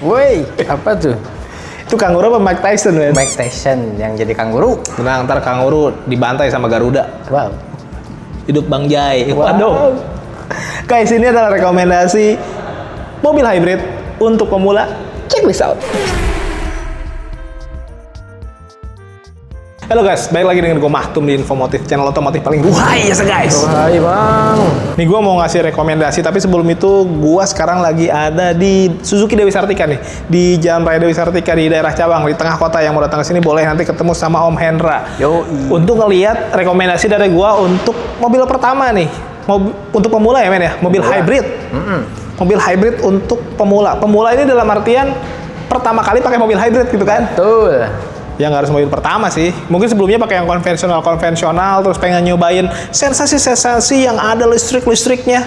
Woi, apa tuh? Itu kanguru apa Mike Tyson, men? Mike Tyson yang jadi kanguru. Tenang, ntar kanguru dibantai sama Garuda. Wow. Hidup Bang Jai. Wow. Waduh. Guys, ini adalah rekomendasi mobil hybrid untuk pemula. Check this out. Halo guys, balik lagi dengan gue Mahtum di Infomotif, channel otomotif paling wahai ya guys. Hai bang. Nih gue mau ngasih rekomendasi, tapi sebelum itu gue sekarang lagi ada di Suzuki Dewi Sartika nih, di Jalan Raya Dewi Sartika di daerah Cawang, di tengah kota. Yang mau datang ke sini boleh nanti ketemu sama Om Hendra. Untuk ngelihat rekomendasi dari gue untuk mobil pertama nih, untuk pemula ya men ya, mobil hybrid. Mobil hybrid untuk pemula. Pemula ini dalam artian pertama kali pakai mobil hybrid gitu kan? Betul. Ya nggak harus mobil pertama sih. Mungkin sebelumnya pakai yang konvensional, terus pengen nyobain sensasi-sensasi yang ada listrik-listriknya.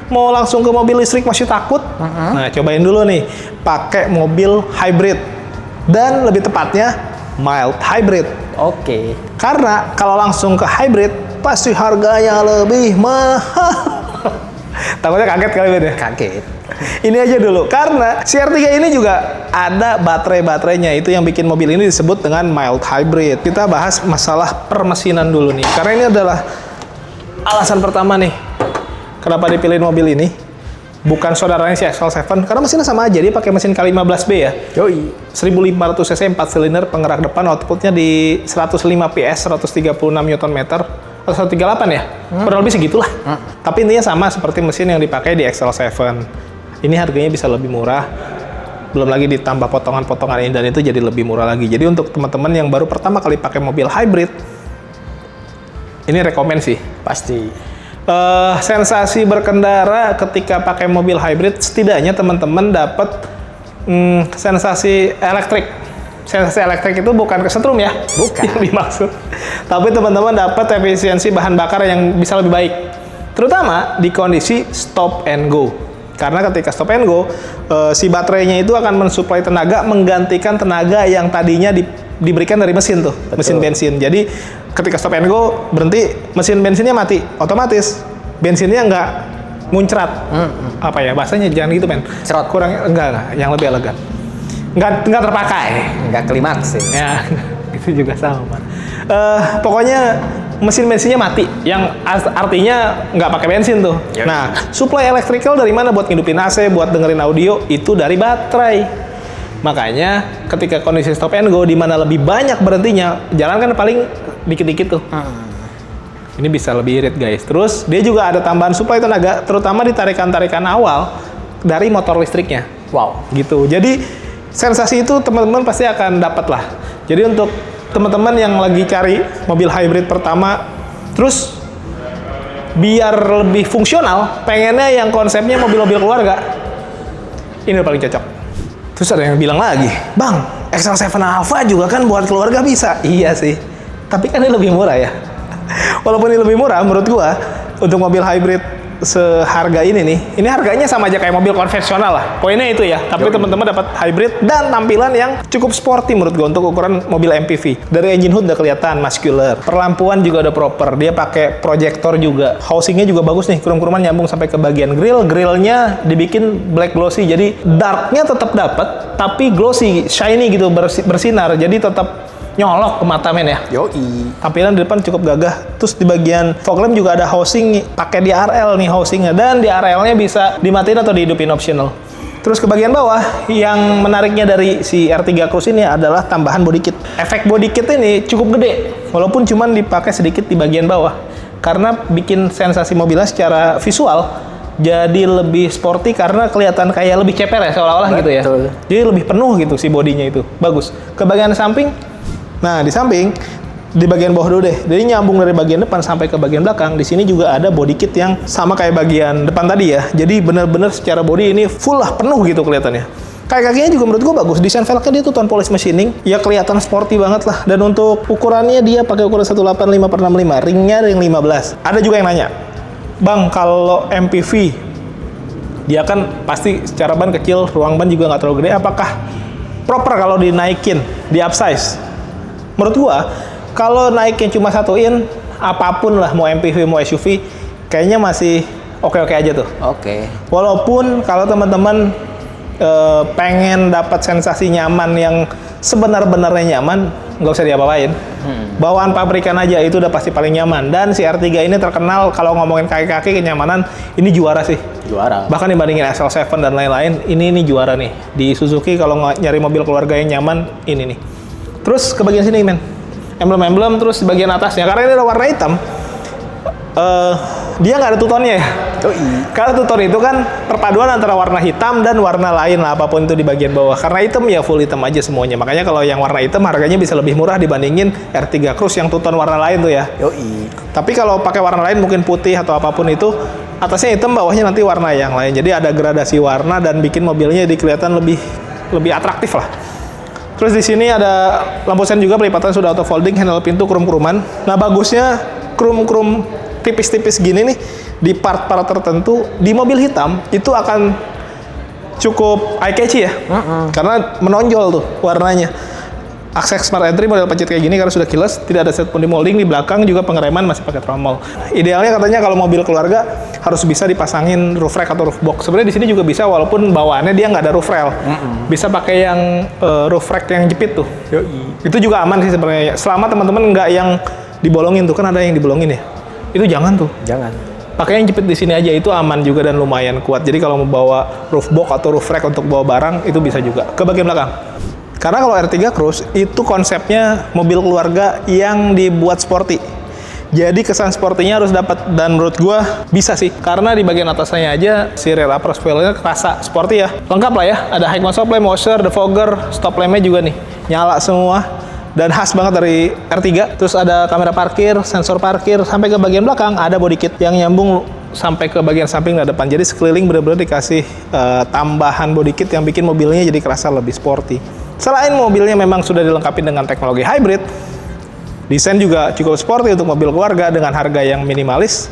Mau langsung ke mobil listrik masih takut? Nah, cobain dulu nih, pakai mobil hybrid. Dan lebih tepatnya, mild hybrid. Oke. Karena kalau langsung ke hybrid, pasti harganya lebih mahal. Takutnya kaget kali ya? Kaget. Ini aja dulu, karena CR3 ini juga ada baterai-baterainya. Itu yang bikin mobil ini disebut dengan mild hybrid. Kita bahas masalah permesinan dulu nih, karena ini adalah alasan pertama nih kenapa dipilih mobil ini. Bukan saudaranya si XL7, karena mesinnya sama aja. Dia pakai mesin K15B ya. Yoi. 1500 cc 4 silinder, penggerak depan, outputnya di 105 PS, 136 Nm. Atau 138 ya? Kurang lebih segitulah. Tapi intinya sama seperti mesin yang dipakai di XL7. Ini harganya bisa lebih murah. Belum lagi ditambah potongan-potongan ini, dan itu jadi lebih murah lagi. Jadi untuk teman-teman yang baru pertama kali pakai mobil hybrid, ini rekomen sih. Pasti. Sensasi berkendara ketika pakai mobil hybrid, setidaknya teman-teman dapat sensasi elektrik. Sensasi elektrik itu bukan kesetrum ya, Bukan. yang dimaksud. Tapi teman-teman dapat efisiensi bahan bakar yang bisa lebih baik, terutama di kondisi stop and go. Karena ketika stop and go, si baterainya itu akan mensuplai tenaga, menggantikan tenaga yang tadinya diberikan dari mesin tuh. Betul. Mesin bensin. Jadi ketika stop and go berhenti, mesin bensinnya mati, otomatis bensinnya nggak muncrat. Apa ya bahasanya, jangan gitu men. Cerot. Kurang, enggak, yang lebih elegan. Nggak terpakai. Nggak klimaks sih. Ya, itu juga sama. Pokoknya mesin bensinnya mati, yang artinya nggak pakai bensin tuh. Yoi. Nah, supply electrical dari mana buat ngidupin AC, buat dengerin audio, itu dari baterai. Makanya ketika kondisi stop and go, di mana lebih banyak berhentinya, jalan kan paling dikit-dikit tuh. Ini bisa lebih irit guys. Terus dia juga ada tambahan supply tenaga, terutama di tarikan-tarikan awal dari motor listriknya. Wow. Gitu. Jadi sensasi itu teman-teman pasti akan dapat lah. Jadi untuk teman-teman yang lagi cari mobil hybrid pertama, terus biar lebih fungsional, pengennya yang konsepnya mobil-mobil keluarga, ini paling cocok. Terus ada yang bilang lagi, Bang, XL7 Alpha juga kan buat keluarga bisa. Iya sih, tapi kan ini lebih murah ya. Walaupun ini lebih murah, menurut gua untuk mobil hybrid seharga ini nih, ini harganya sama aja kayak mobil konvensional lah. Poinnya itu ya. Tapi teman-teman dapat hybrid dan tampilan yang cukup sporty menurut gua untuk ukuran mobil MPV. Dari engine hood udah kelihatan muscular. Perlampuan juga udah proper. Dia pakai proyektor juga. Housingnya juga bagus nih. Krum-kruman nyambung sampai ke bagian grill. Grillnya dibikin black glossy. Jadi darknya tetap dapat, tapi glossy, shiny gitu, bersinar. Jadi tetap nyolok ke mata men ya. Yoi. Tampilan di depan cukup gagah. Terus di bagian fog lamp juga ada housing, pakai DRL nih housingnya, dan DRL-nya bisa dimatiin atau dihidupin optional. Terus ke bagian bawah, yang menariknya dari si R3 Cruise ini adalah tambahan body kit. Efek body kit ini cukup gede, walaupun cuman dipakai sedikit di bagian bawah, karena bikin sensasi mobilnya secara visual jadi lebih sporty, karena kelihatan kayak lebih ceper ya, seolah-olah gitu ya. Jadi lebih penuh gitu si bodinya itu. Bagus. Ke bagian samping, nah, di samping, di bagian bawah dulu deh. Jadi nyambung dari bagian depan sampai ke bagian belakang. Di sini juga ada body kit yang sama kayak bagian depan tadi ya. Jadi benar-benar secara body ini full lah, penuh gitu kelihatannya. Kayak-kakinya juga menurut gua bagus. Desain velgnya dia tuh tone polish machining. Ya kelihatan sporty banget lah. Dan untuk ukurannya dia pakai ukuran 185/65. Ringnya ring 15. Ada juga yang nanya, Bang, kalau MPV dia kan pasti secara ban kecil, ruang ban juga nggak terlalu gede. Apakah proper kalau dinaikin, di upsize? Menurut gua, kalau naiknya cuma 1 in, apapun lah, mau MPV, mau SUV, kayaknya masih oke-oke aja tuh. Oke. Walaupun kalau teman-teman pengen dapat sensasi nyaman yang sebenar-benarnya nyaman, nggak usah diapa-apain. Bawaan pabrikan aja itu udah pasti paling nyaman. Dan si R3 ini terkenal kalau ngomongin kaki-kaki kenyamanan, ini juara sih. Juara. Bahkan dibandingin SL7 dan lain-lain, ini juara nih. Di Suzuki kalau nyari mobil keluarga yang nyaman, ini nih. Terus ke bagian sini, men. Emblem-emblem, terus di bagian atasnya. Karena ini ada warna hitam, dia nggak ada two-tone-nya ya. Karena two-tone itu kan perpaduan antara warna hitam dan warna lain lah, apapun itu di bagian bawah. Karena hitam ya full hitam aja semuanya. Makanya kalau yang warna hitam harganya bisa lebih murah dibandingin R3 Cruise yang two-tone warna lain tuh ya. Tapi kalau pakai warna lain mungkin putih atau apapun itu, atasnya hitam, bawahnya nanti warna yang lain. Jadi ada gradasi warna dan bikin mobilnya jadi kelihatan lebih atraktif lah. Terus di sini ada lampu sen juga, pelipatan sudah auto folding, handle pintu krum-kruman. Nah bagusnya krum-krum tipis-tipis gini nih di part-part tertentu di mobil hitam itu akan cukup eye catchy ya, karena menonjol tuh warnanya. Akses smart entry model pencet kayak gini karena sudah keyless, tidak ada set pun di molding. Di belakang juga pengereman masih pakai tromol. Idealnya katanya kalau mobil keluarga harus bisa dipasangin roof rack atau roof box. Sebenarnya di sini juga bisa walaupun bawaannya dia nggak ada roof rail. Bisa pakai yang roof rack yang jepit tuh. Itu juga aman sih sebenarnya. Selama teman-teman nggak yang dibolongin tuh, kan ada yang dibolongin ya. Itu jangan tuh. Jangan. Pakai yang jepit di sini aja, itu aman juga dan lumayan kuat. Jadi kalau mau bawa roof box atau roof rack untuk bawa barang itu bisa juga. Ke bagian belakang. Karena kalau R3 Cruise itu konsepnya mobil keluarga yang dibuat sporty. Jadi kesan sportinya harus dapat, dan menurut gua bisa sih. Karena di bagian atasnya aja si rear upper spoilernya kerasa sporty ya. Lengkap lah ya, ada high mount stop lamp, washer, defogger, stop lampnya juga nih nyala semua. Dan khas banget dari R3. Terus ada kamera parkir, sensor parkir, sampai ke bagian belakang ada body kit yang nyambung sampai ke bagian samping dan depan. Jadi sekeliling benar-benar dikasih tambahan body kit yang bikin mobilnya jadi kerasa lebih sporty. Selain mobilnya memang sudah dilengkapi dengan teknologi hybrid, desain juga cukup sporty untuk mobil keluarga dengan harga yang minimalis.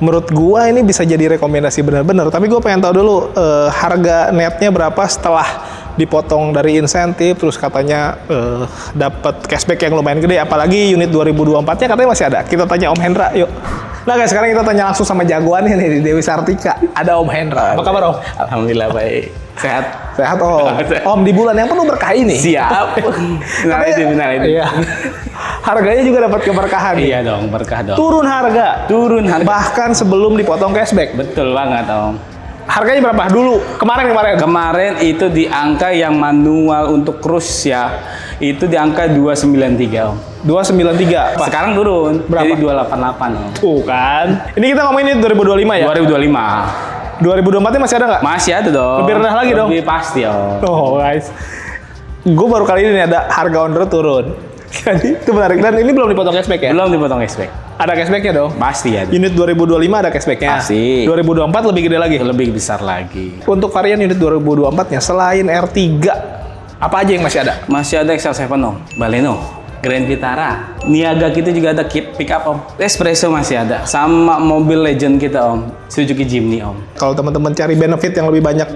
Menurut gua ini bisa jadi rekomendasi benar-benar. Tapi gua pengen tahu dulu harga netnya berapa setelah dipotong dari insentif, terus katanya dapat cashback yang lumayan gede. Apalagi unit 2024-nya katanya masih ada. Kita tanya Om Hendra, yuk. Nah guys, sekarang kita tanya langsung sama jagoannya nih di Dewi Sartika. Ada Om Hendra. Apa kabar Om? Alhamdulillah baik. Sehat. Sehat Om. Om di bulan yang penuh berkah ini. Siap. Nah itu. Iya. Harganya juga dapat keberkahan. Iya dong, berkah dong. Turun harga. Bahkan sebelum dipotong cashback. Betul banget Om. Harganya berapa dulu? Kemarin. Kemarin itu di angka yang manual untuk cruise ya. Itu di angka 293 Om. 293. Sekarang turun. Berapa? Jadi 288 Om. Tuh kan. Ini kita ngomongin 2025 ya? 2025. 2024-nya masih ada nggak? Masih ada dong. Lebih rendah lagi dong? Lebih pasti Om. Oh guys. Gue baru kali ini nih ada harga on road turun. Jadi itu menarik. Dan ini belum dipotong cashback ya? Belum dipotong cashback. Ada cashbacknya dong? Pasti ya. Unit 2025 ada cashbacknya? Pasti. 2024 lebih gede lagi? Lebih besar lagi. Untuk varian unit 2024-nya, selain R3, apa aja yang masih ada? Masih ada XL7 Om. Baleno. Grand Vitara. Niaga kita juga ada pick up Om. Espresso masih ada. Sama mobil legend kita Om. Suzuki Jimny Om. Kalau teman-teman cari benefit yang lebih banyak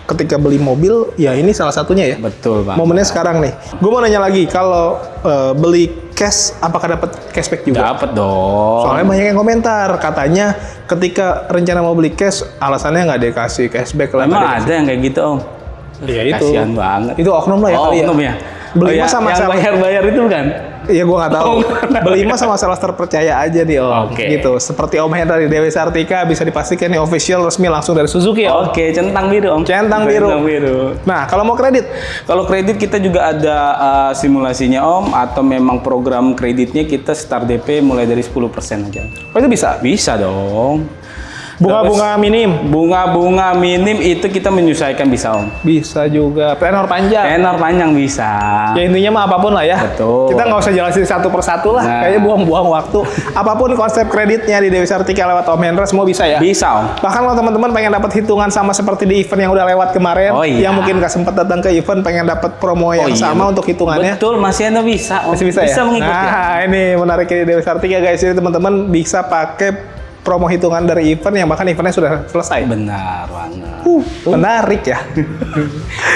ketika beli mobil, ya ini salah satunya ya. Betul Bang. Momennya sekarang nih. Gue mau nanya lagi, kalau beli cash, apakah dapat cashback juga? Dapat dong. Soalnya banyak yang komentar, katanya ketika rencana mau beli cash, alasannya nggak dikasih cashback lah. Emang ada yang kayak gitu Om? Iya itu. Kasihan banget. Itu oknum lah ya kali oknum ya. ya. Beli mah sama yang bayar-bayar itu kan? Iya gue nggak tahu. Beli mah sama sales terpercaya aja nih Om. Oke. Gitu. Seperti Om Hendra di Dewi Sartika bisa dipastikan nih official resmi langsung dari Suzuki ya Om. Oke, centang biru Om. Centang biru. Nah kalau mau kredit? Kalau kredit kita juga ada simulasinya Om, atau memang program kreditnya kita start DP mulai dari 10% aja. Oh itu bisa? Bisa dong. Bunga-bunga minim? Bunga-bunga minim itu kita menyesuaikan bisa Om. Bisa juga. Tenor panjang? Tenor panjang bisa. Ya intinya mah apapun lah ya. Betul. Kita nggak usah jelasin satu persatu lah. Nah. Kayaknya buang-buang waktu. Apapun konsep kreditnya di Dewi Sartika lewat Om Hendra semua bisa ya? Bisa Om. Bahkan kalau teman-teman pengen dapat hitungan sama seperti di event yang udah lewat kemarin, Oh, iya. yang mungkin nggak sempat datang ke event, pengen dapat promo yang iya, sama untuk hitungannya. Betul, masih ada bisa Om. Masih bisa ya? mengikuti. Nah, ini menariknya di Dewi Sartika guys. Jadi teman-teman bisa pakai promo hitungan dari event yang bahkan eventnya sudah selesai. Benar banget. Menarik ya.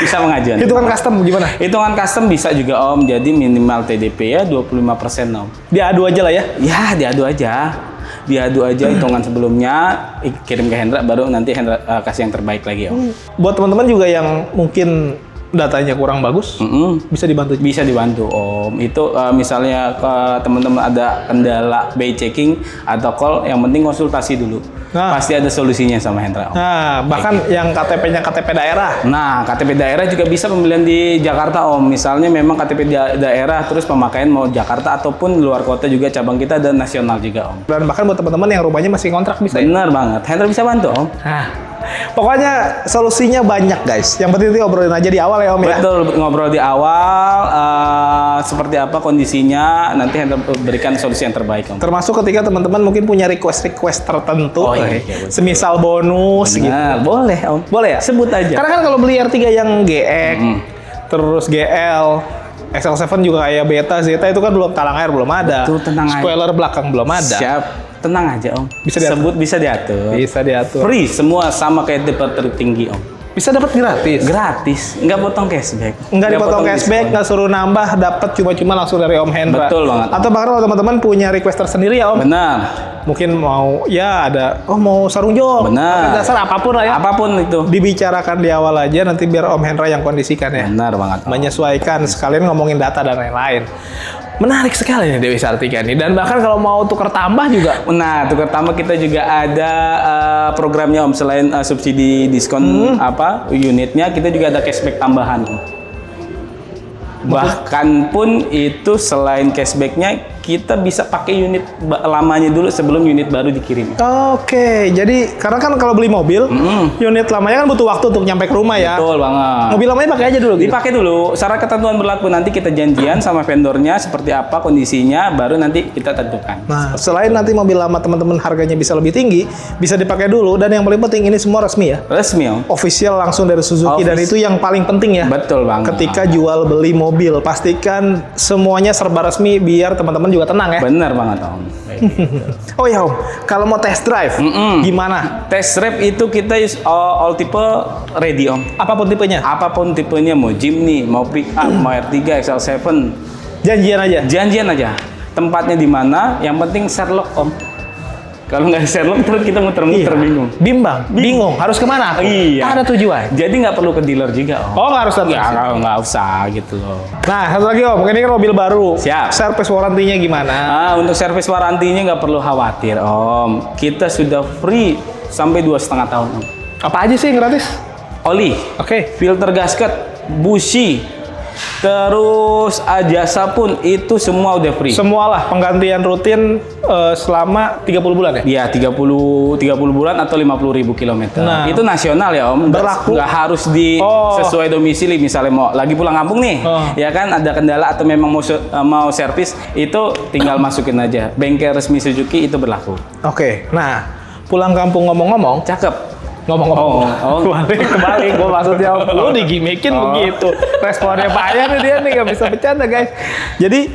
Bisa mengajukan. Hitungan custom gimana? Hitungan custom bisa juga Om. Jadi minimal TDP ya 25% Om. Diadu aja lah ya. Ya diadu aja. diadu aja hitungan sebelumnya, kirim ke Hendra, baru nanti Hendra kasih yang terbaik lagi Om. Buat teman-teman juga yang mungkin datanya kurang bagus, bisa dibantu. Bisa dibantu Om. Itu misalnya ke teman-teman ada kendala BI checking atau call, yang penting konsultasi dulu. Nah. Pasti ada solusinya sama Hendra Om. Nah, bahkan yang KTP-nya KTP daerah. Nah, KTP daerah juga bisa pembelian di Jakarta Om. Misalnya memang KTP daerah terus pemakaian mau Jakarta ataupun luar kota juga, cabang kita dan nasional juga Om. Dan bahkan buat teman-teman yang rumahnya masih kontrak bisa. Bener banget, Hendra bisa bantu Om. Nah, pokoknya solusinya banyak guys. Yang penting itu obrolin aja di awal ya Om ya. Betul, ngobrol di awal seperti apa kondisinya, nanti Hendra berikan solusi yang terbaik Om. Termasuk ketika teman-teman mungkin punya request tertentu, Oh, iya, semisal bonus gitu. Nah, boleh Om. Boleh ya? Sebut aja. Karena kan kalau beli R3 yang GX, terus GL, XL7 juga kayak Beta, Zeta itu kan belum talang air belum ada. Betul, tenang aja. Spoiler belakang belum ada. Siap, tenang aja Om. Bisa diatur. Sebut bisa diatur. Bisa diatur. Free semua sama kayak tipe tertinggi Om. Bisa dapat gratis. Gratis, nggak potong cashback. Nggak dipotong cashback, nggak suruh nambah, dapat cuma-cuma langsung dari Om Hendra. Betul banget. Atau bahkan kalau teman-teman punya request tersendiri ya Om. Benar. Mungkin mau ya ada, mau sarung jok. Benar. Dasar apapun lah ya. Apapun itu. Dibicarakan di awal aja, nanti biar Om Hendra yang kondisikan ya. Benar banget Om. Menyesuaikan, sekalian ngomongin data dan lain-lain. Menarik sekali nih Dewi Sartika ini. Dan bahkan kalau mau tukar tambah juga. Nah, tukar tambah kita juga ada programnya Om. Selain subsidi diskon unitnya, kita juga ada cashback tambahan Om. Bahkan pun itu selain cashbacknya, kita bisa pakai unit lamanya dulu sebelum unit baru dikirim. Oke, jadi karena kan kalau beli mobil, unit lamanya kan butuh waktu untuk nyampe ke rumah ya. Betul banget. Mobil lamanya pakai aja dulu. Gitu. Dipakai dulu. Syarat ketentuan berlaku, nanti kita janjian sama vendornya seperti apa kondisinya, baru nanti kita tentukan. Nah, selain nanti mobil lama teman-teman harganya bisa lebih tinggi, bisa dipakai dulu, dan yang paling penting ini semua resmi ya. Resmi Om. Official langsung dari Suzuki, dan itu yang paling penting ya. Betul banget. Ketika jual beli mobil, pastikan semuanya serba resmi biar teman-teman juga tenang ya. Benar banget Om. Oh ya Om, kalau mau test drive, gimana? Test drive itu kita use all tipe ready Om. Apapun tipenya? Apapun tipenya, mau Jimny, mau pick up, mau R3, XL7. Janjian aja? Janjian aja. Tempatnya di mana, yang penting Sherlock Om. Kalau nggak Sherlock, terus kita muter-muter bingung. Bingung. Harus kemana? Iya. Ada tujuan. Jadi nggak perlu ke dealer juga Om. Oh, nggak harus datang. Ya, nggak usah gitu loh. Nah, satu lagi Om, ini kan mobil baru. Siap. Service warantinya gimana? Untuk servis warantinya nggak perlu khawatir Om. Kita sudah free sampai 2,5 tahun Om. Apa aja sih yang gratis? Oli, Oke. filter gasket, busi, terus jasa pun itu semua udah free. Semualah penggantian rutin selama 30 bulan ya? Iya, 30 bulan atau 50.000 kilometer. Nah. Itu nasional ya Om. Berlaku. Nggak harus sesuai domisili. Misalnya mau lagi pulang kampung nih, ya kan ada kendala atau memang mau servis, itu tinggal masukin aja. Bengkel resmi Suzuki itu berlaku. Oke. Nah, pulang kampung ngomong-ngomong, Cakep. ngomong-ngomong. Kembali, gue maksudnya lu digimikin begitu. Responnya payah nih dia nih, nggak bisa bercanda guys. Jadi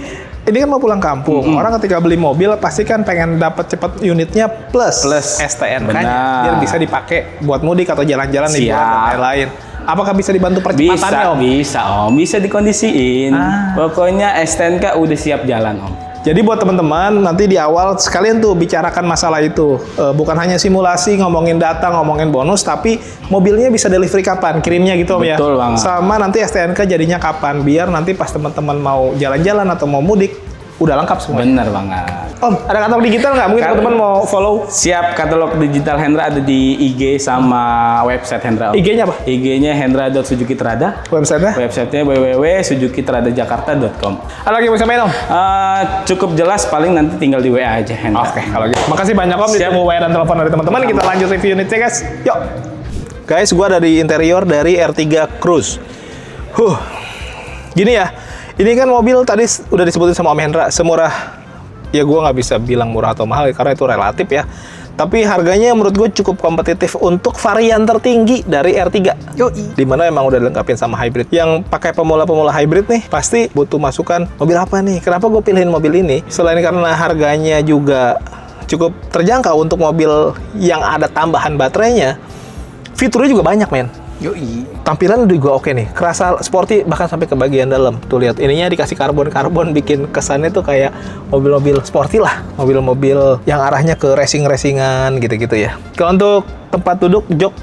ini kan mau pulang kampung. Orang ketika beli mobil pasti kan pengen dapat cepat unitnya plus STNK-nya biar bisa dipakai buat mudik atau jalan-jalan di luar dan lain-lain. Apakah bisa dibantu percepatannya Om? Bisa Om, bisa dikondisiin. Pokoknya STNK udah siap jalan Om. Jadi buat teman-teman nanti di awal sekalian tuh bicarakan masalah itu. Bukan hanya simulasi ngomongin data, ngomongin bonus, tapi mobilnya bisa delivery kapan, kirimnya gitu Om ya. Betul banget. Sama nanti STNK jadinya kapan, biar nanti pas teman-teman mau jalan-jalan atau mau mudik udah lengkap semua. Bener banget. Om, ada katalog digital nggak? Mungkin teman-teman mau follow. Siap, katalog digital Hendra ada di IG sama website Hendra Om. IG-nya apa? IG-nya hendra.suzukitrada. Website-nya? Website-nya www.suzukitradajakarta.com. Ada lagi yang mau sampaikan Om? Cukup jelas, paling nanti tinggal di WA aja Hendra. Oke, kalau gitu. Makasih banyak Om, ditunggu WA dan telepon dari teman-teman. Kita lanjut review unitnya guys. Yuk. Guys, gua ada di interior dari R3 Cruze. Gini ya, ini kan mobil tadi udah disebutin sama Om Hendra, semurah, ya gua nggak bisa bilang murah atau mahal karena itu relatif ya. Tapi harganya menurut gue cukup kompetitif untuk varian tertinggi dari R3. Dimana emang udah dilengkapin sama hybrid. Yang pakai pemula-pemula hybrid nih, pasti butuh masukan, mobil apa nih? Kenapa gue pilihin mobil ini? Selain karena harganya juga cukup terjangkau untuk mobil yang ada tambahan baterainya, fiturnya juga banyak men. Yoi. Tampilan juga oke nih, kerasa sporty bahkan sampai ke bagian dalam. Tuh lihat, ininya dikasih karbon bikin kesannya tuh kayak mobil-mobil sporty lah, mobil-mobil yang arahnya ke racing-racingan gitu-gitu ya. Kalau untuk tempat duduk jok,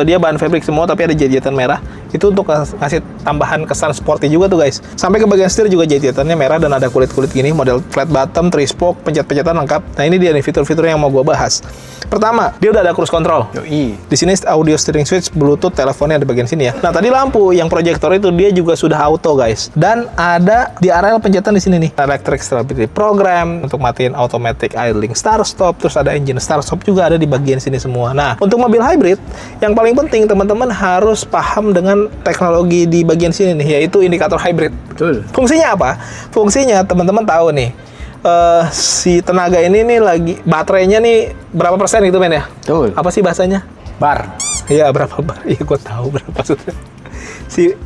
dia bahan fabric semua tapi ada jahitan merah. Itu untuk ngasih tambahan kesan sporty juga tuh guys. Sampai ke bagian setir juga jahitannya merah dan ada kulit-kulit gini, model flat bottom, 3 spoke, pencet-pencetan lengkap. Nah ini dia nih fitur-fitur yang mau gue bahas. Pertama, dia udah ada cruise control. Yoi. Di sini audio steering switch, Bluetooth, teleponnya di bagian sini ya. Nah tadi lampu yang proyektor itu dia juga sudah auto guys. Dan ada di RL pencetan di sini nih. Electric stability program untuk matiin automatic idling start stop. Terus ada engine start stop juga ada di bagian sini semua. Nah untuk mobil hybrid yang paling penting teman-teman harus paham dengan teknologi di bagian sini nih, yaitu indikator hybrid. Betul. Fungsinya apa? Fungsinya teman-teman tahu nih. Si tenaga ini nih lagi baterainya nih berapa persen gitu men ya? Betul. Apa sih bahasanya? Bar. Iya berapa bar? Iya gue tahu berapa maksudnya.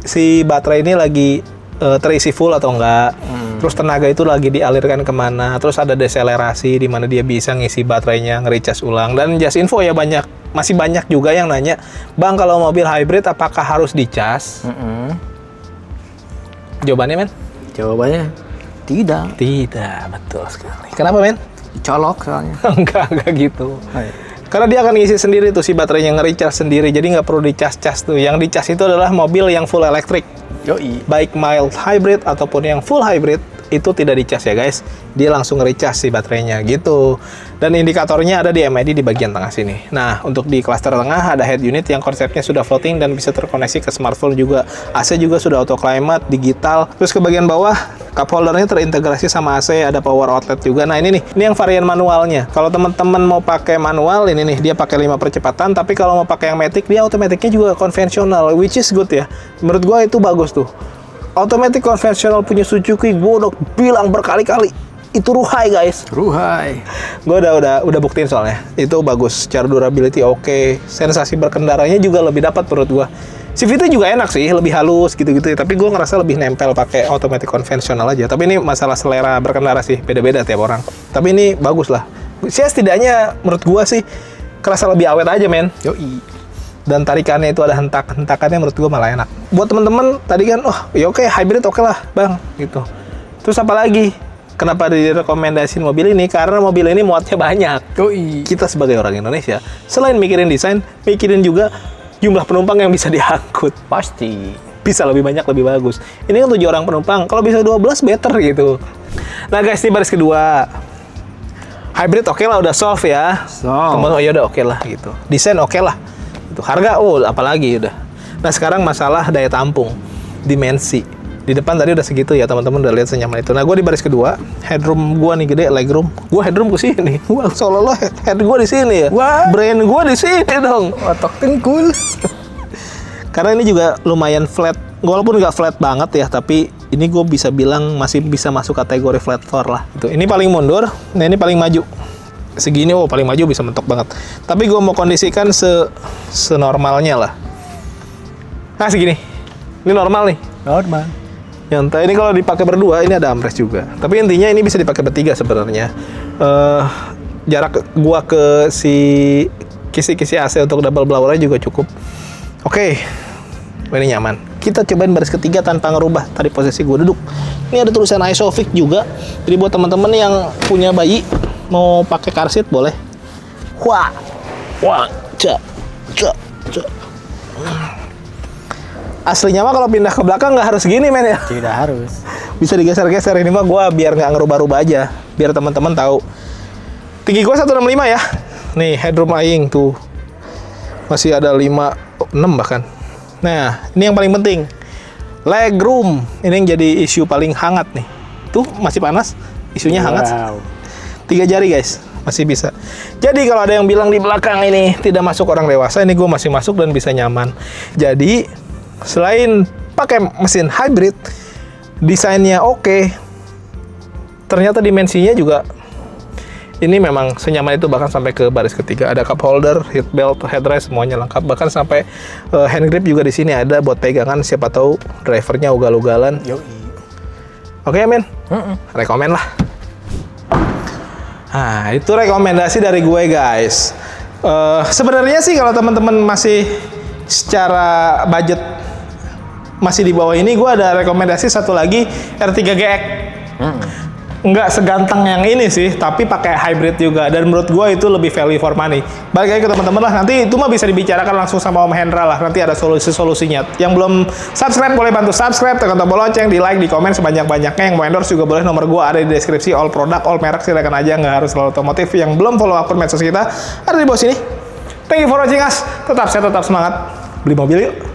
Si baterai ini lagi terisi full atau enggak? Terus tenaga itu lagi dialirkan kemana? Terus ada deselerasi di mana dia bisa ngisi baterainya, nge-recharge ulang. Dan just info ya masih banyak juga yang nanya, Bang kalau mobil hybrid apakah harus dicas? Jawabannya men? Jawabannya tidak. Tidak, betul sekali. Kenapa men? Colok soalnya. enggak gitu. Oh, iya. Karena dia akan ngisi sendiri tuh si baterainya, nge-recharge sendiri, jadi nggak perlu dicas-cas tuh. Yang dicas itu adalah mobil yang full elektrik. Yoi. Baik mild hybrid ataupun yang full hybrid, itu tidak dicas ya guys. Dia langsung nge-recharge si baterainya gitu. Dan indikatornya ada di MID di bagian tengah sini. Nah, untuk di klaster tengah ada head unit yang konsepnya sudah floating dan bisa terkoneksi ke smartphone juga. AC juga sudah auto climate, digital. Terus ke bagian bawah, cup holdernya terintegrasi sama AC, ada power outlet juga. Nah, ini nih, ini yang varian manualnya. Kalau teman-teman mau pakai manual, ini nih, dia pakai 5 percepatan. Tapi kalau mau pakai yang matic, dia automaticnya juga konvensional, which is good ya. Menurut gua itu bagus tuh. Automatic konvensional punya Suzuki, gue udah bilang berkali-kali itu ruhai guys. Ruhai. Gue udah buktiin soalnya itu bagus. Secara durability oke. Sensasi berkendaranya juga lebih dapat menurut gue. CV itu juga enak sih, lebih halus gitu-gitu. Tapi gue ngerasa lebih nempel pakai automatic konvensional aja. Tapi ini masalah selera berkendara sih, beda-beda tiap orang. Tapi ini bagus lah. Setidaknya menurut gue sih kerasa lebih awet aja men. Yoi. Dan tarikannya itu ada hentakannya menurut gue malah enak. Buat temen-temen tadi kan, ya oke, hybrid oke lah bang, gitu. Terus apa lagi? Kenapa direkomendasiin mobil ini? Karena mobil ini muatnya banyak. Yoi. Kita sebagai orang Indonesia, selain mikirin desain, mikirin juga jumlah penumpang yang bisa diangkut. Pasti. Bisa lebih banyak, lebih bagus. Ini kan 7 orang penumpang, kalau bisa 12 better gitu. Nah guys, di baris kedua, hybrid oke lah, udah solve ya. Temen, ya udah oke lah gitu. Desain oke lah. Harga, apalagi udah. Nah sekarang masalah daya tampung, dimensi. Di depan tadi udah segitu ya teman-teman, udah lihat senyaman itu. Nah gue di baris kedua, headroom gue nih gede, legroom. Gue headroom ke sini. Wah, seolah-olah head gue di sini ya. Wah. Brain gue di sini dong. Otak tengkul. Karena ini juga lumayan flat. Walaupun nggak flat banget ya, tapi ini gue bisa bilang masih bisa masuk kategori flat floor lah. Itu. Ini paling mundur, nah ini paling maju. Segini paling maju bisa mentok banget. Tapi gue mau kondisikan senormalnya lah. Nah segini. Ini normal nih. Normal. Nyantai. Ini kalau dipakai berdua ini ada armrest juga. Tapi intinya ini bisa dipakai bertiga sebenarnya. Jarak gua ke si kisi-kisi AC untuk double blowernya juga cukup. Oke. Ini nyaman. Kita cobain baris ketiga tanpa ngerubah tadi posisi gua duduk. Ini ada tulisan Isofix juga. Jadi buat teman-teman yang punya bayi mau pakai car seat boleh. Wah, cak. Aslinya mah kalau pindah ke belakang nggak harus gini men ya. Tidak harus. Bisa digeser-geser, ini mah gue biar nggak ngerubah-rubah aja, biar teman-teman tahu. Tinggi gue 165 ya. Nih headroom aing tuh masih ada 56 bahkan. Nah ini yang paling penting, legroom. Ini yang jadi isu paling hangat nih. Tuh masih panas, isunya hangat. 3 jari guys, masih bisa. Jadi kalau ada yang bilang di belakang ini tidak masuk orang dewasa, ini gue masih masuk dan bisa nyaman. Jadi selain pakai mesin hybrid, desainnya oke, ternyata dimensinya juga ini memang senyaman itu, bahkan sampai ke baris ketiga. Ada cup holder, seat belt, headrest, semuanya lengkap. Bahkan sampai hand grip juga di sini ada buat pegangan, siapa tahu drivernya ugal-ugalan. Oke, men? Rekomen lah. Nah, itu rekomendasi dari gue, guys. Sebenarnya sih kalau teman-teman masih secara budget masih di bawah ini, gue ada rekomendasi satu lagi, R3 GX. Nggak seganteng yang ini sih, tapi pakai hybrid juga, dan menurut gue itu lebih value for money. Balik lagi ke teman-teman lah, nanti itu mah bisa dibicarakan langsung sama Om Hendra lah, nanti ada solusi-solusinya. Yang belum subscribe boleh bantu subscribe, tekan tombol lonceng, di like, di komen sebanyak-banyaknya. Yang mau endorse juga boleh, nomor gue ada di deskripsi. All produk, all merek silakan aja, nggak harus selalu otomotif. Yang belum follow akun medsos kita ada di bawah sini. Thank you for watching us, tetap sehat, tetap semangat, beli mobil yuk.